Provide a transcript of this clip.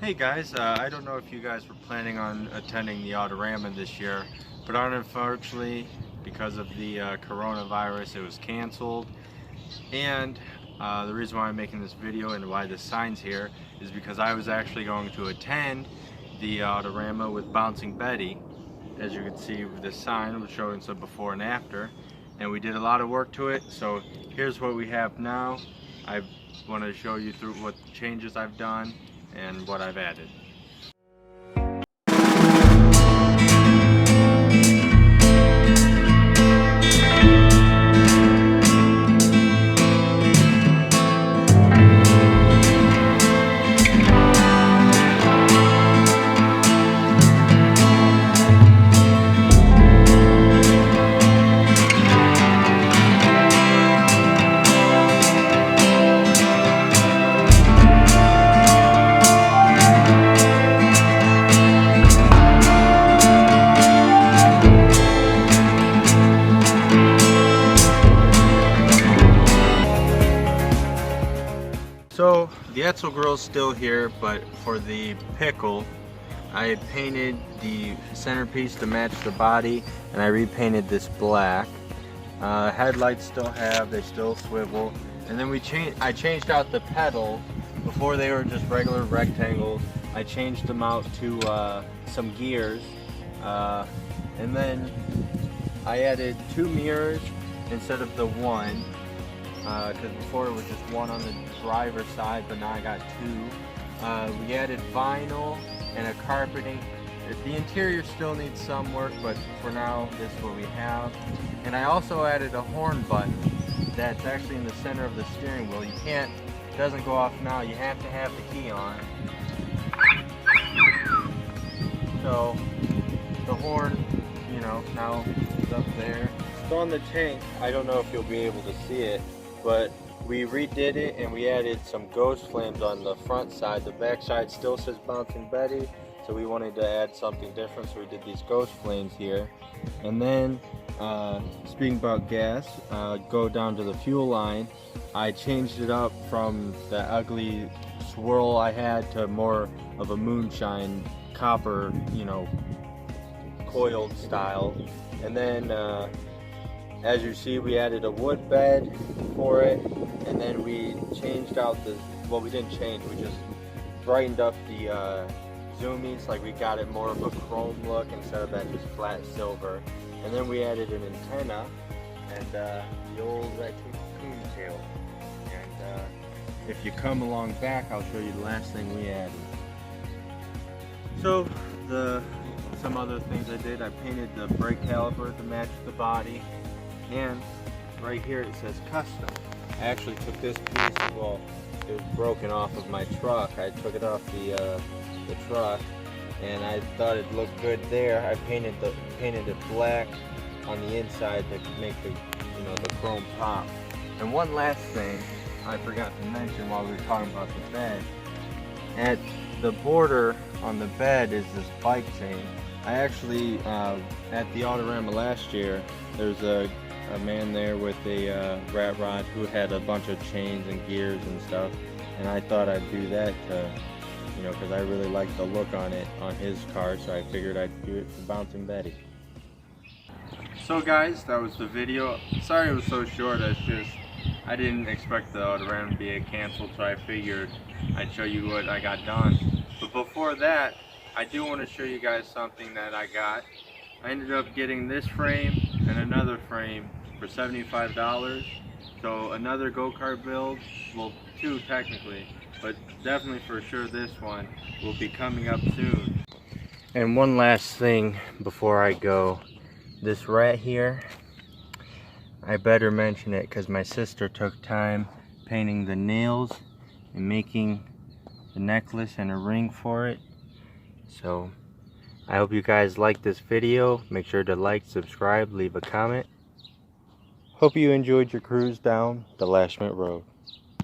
Hey guys, I don't know if you guys were planning on attending the Autorama this year, but unfortunately, because of the coronavirus, it was canceled. And the reason why I'm making this video and why the sign's here is because I was actually going to attend the Autorama with Bouncing Betty. As you can see, the sign was showing some before and after, and we did a lot of work to it. So here's what we have now. I want to show you through what changes I've done and what I've added. So the Etzel grill's still here, but for the pickle, I painted the centerpiece to match the body, and I repainted this black. Headlights still they still swivel, and then I changed out the pedals. Before they were just regular rectangles. I changed them out to some gears, and then I added 2 mirrors instead of the 1. Because before it was just 1 on the driver's side, but now I got 2. We added vinyl and a carpeting. The interior still needs some work, but for now this is what we have. And I also added a horn button that's actually in the center of the steering wheel. It doesn't go off now, you have to have the key on. So the horn, now is up there. So on the tank, I don't know if you'll be able to see it, but we redid it and we added some ghost flames on the front side. The back side still says Bouncing Betty, so we wanted to add something different, so we did these ghost flames here. And then, speaking about gas, go down to the fuel line. I changed it up from the ugly swirl I had to more of a moonshine copper, coiled style. And then, as you see, we added a wood bed for it, and then we changed out we didn't change, we just brightened up the zoomies, like we got it more of a chrome look instead of that just flat silver. And then we added an antenna and the old raccoon tail. And if you come along back, I'll show you the last thing we added. So some other things I did, I painted the brake caliper to match the body. And right here it says custom. I actually took this piece, it was broken off of my truck. I took it off the truck, and I thought it looked good there. I painted it black on the inside to make the chrome pop. And one last thing I forgot to mention while we were talking about the bed. At the border on the bed is this bike chain. I actually, at the Autorama last year, there's a man there with a rat rod who had a bunch of chains and gears and stuff, and I thought I'd do that to, because I really liked the look on it on his car, so I figured I'd do it for Bouncing Betty. So guys, that was the video. Sorry it was so short. I didn't expect the Autorama to be canceled, so I figured I'd show you what I got done. But before that, I do want to show you guys something that I got. I ended up getting this frame and another frame for $75. So another go-kart build, well, 2 technically, but definitely for sure this one will be coming up soon. And one last thing before I go, this rat here, I better mention it because my sister took time painting the nails and making the necklace and a ring for it. So I hope you guys like this video. Make sure to like, subscribe, leave a comment. Hope you enjoyed your cruise down the Lashment Road.